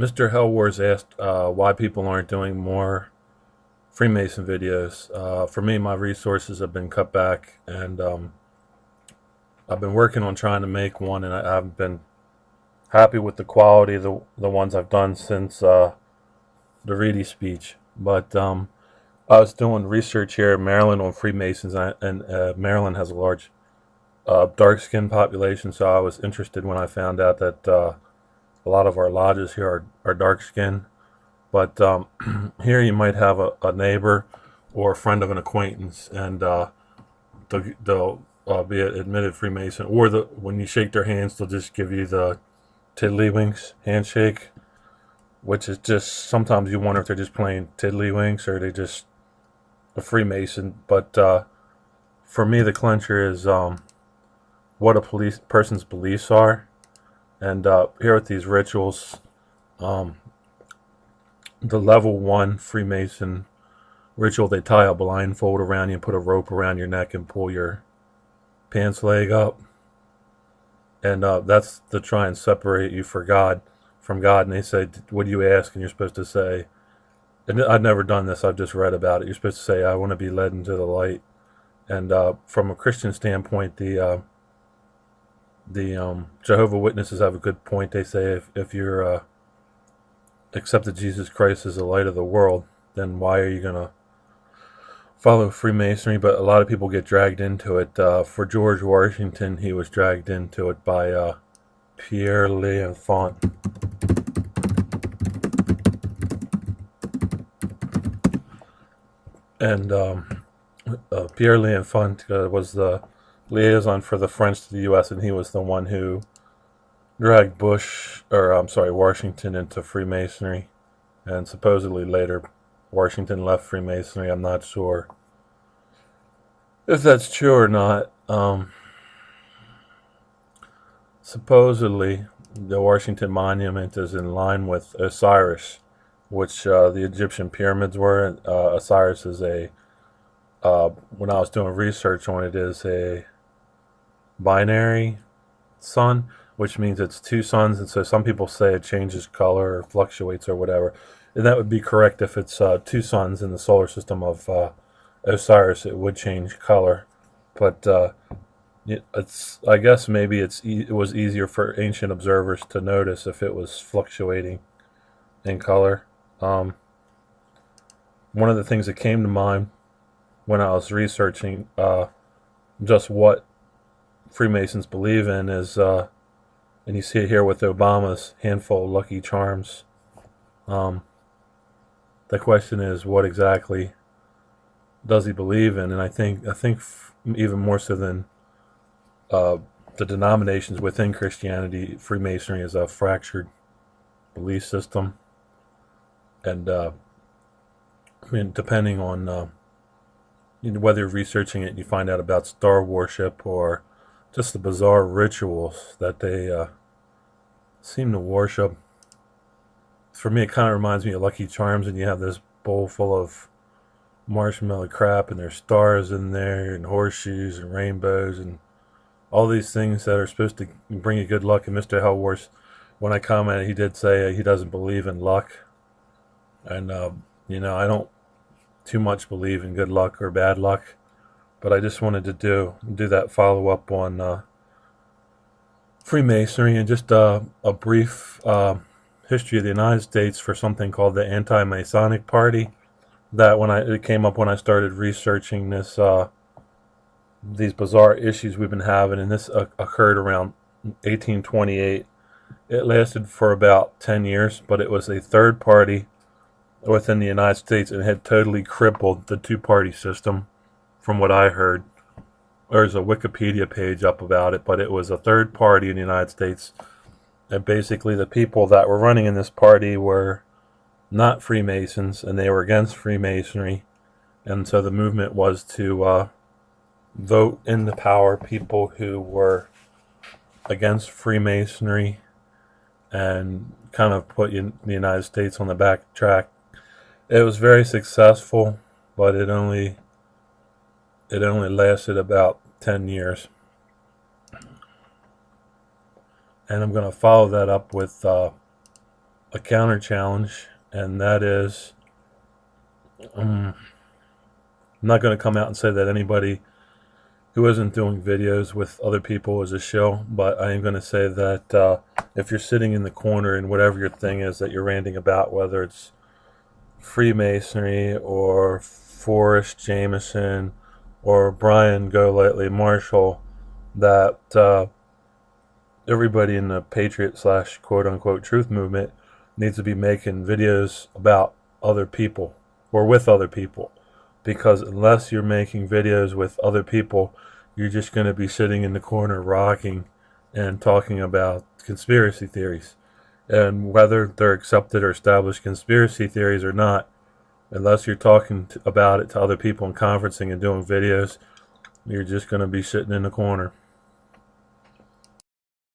Mr. Hellwars asked why people aren't doing more Freemason videos. For me, my resources have been cut back, and I've been working on trying to make one, and I haven't been happy with the quality of the ones I've done since the Reedy speech. But I was doing research here in Maryland on Freemasons, and Maryland has a large dark skin population, so I was interested when I found out that a lot of our lodges here are dark skinned. But here you might have a neighbor or a friend of an acquaintance, and they'll be an admitted Freemason, or when you shake their hands, they'll just give you the tiddlywinks handshake, which is just sometimes you wonder if they're just playing tiddlywinks or they just a Freemason. But for me, the clincher is what a person's beliefs are, and here with these rituals, um, the level 1 Freemason ritual, they tie a blindfold around you and put a rope around your neck and pull your pants leg up, and that's to try and separate you from God. And they say, "What do you ask?" And you're supposed to say, and I've never done this, I've just read about it. You're supposed to say, "I want to be led into the light." And from a Christian standpoint, the Jehovah Witnesses have a good point. They say if you're accepted Jesus Christ as the light of the world, then why are you gonna follow Freemasonry? But a lot of people get dragged into it. For George Washington, he was dragged into it by Pierre L'Enfant. And Pierre L'Enfant was the liaison for the French to the U.S., and he was the one who dragged Washington into Freemasonry. And supposedly later, Washington left Freemasonry. I'm not sure if that's true or not. Supposedly, the Washington Monument is in line with Osiris, which the Egyptian pyramids were. Osiris is when I was doing research on it, is a binary sun, which means it's two suns, and so some people say it changes color or fluctuates or whatever. And that would be correct if it's two suns in the solar system of Osiris, it would change color. But I guess maybe it was easier for ancient observers to notice if it was fluctuating in color. One of the things that came to mind when I was researching just what Freemasons believe in is, and you see it here with Obama's handful of Lucky Charms. The question is, what exactly does he believe in? And I think even more so than the denominations within Christianity, Freemasonry is a fractured belief system. And I mean, depending on whether you're researching it, you find out about star worship or just the bizarre rituals that they seem to worship. For me, it kind of reminds me of Lucky Charms, and you have this bowl full of marshmallow crap, and there's stars in there, and horseshoes, and rainbows, and all these things that are supposed to bring you good luck. And Mr. Hellworth, when I commented, he did say he doesn't believe in luck. And, I don't too much believe in good luck or bad luck, but I just wanted to do that follow-up on Freemasonry, and just a brief history of the United States for something called the Anti-Masonic Party. That it came up when I started researching these bizarre issues we've been having, and this occurred around 1828. It lasted for about 10 years, but it was a third party within the United States and had totally crippled the two-party system, from what I heard. There's a Wikipedia page up about it, but it was a third party in the United States, and basically the people that were running in this party were not Freemasons, and they were against Freemasonry. And so the movement was to vote into power people who were against Freemasonry and kind of put the United States on the back track. It was very successful, but it only lasted about 10 years. And I'm going to follow that up with a counter challenge, and that is, I'm not going to come out and say that anybody who isn't doing videos with other people is a shill, but I am going to say that if you're sitting in the corner and whatever your thing is that you're ranting about, whether it's Freemasonry or Forrest Jameson or Brian Golightly Marshall, that everybody in the patriot slash quote unquote truth movement needs to be making videos about other people or with other people, because unless you're making videos with other people, you're just going to be sitting in the corner rocking and talking about conspiracy theories. And whether they're accepted or established conspiracy theories or not, unless you're about it to other people and conferencing and doing videos, you're just going to be sitting in the corner.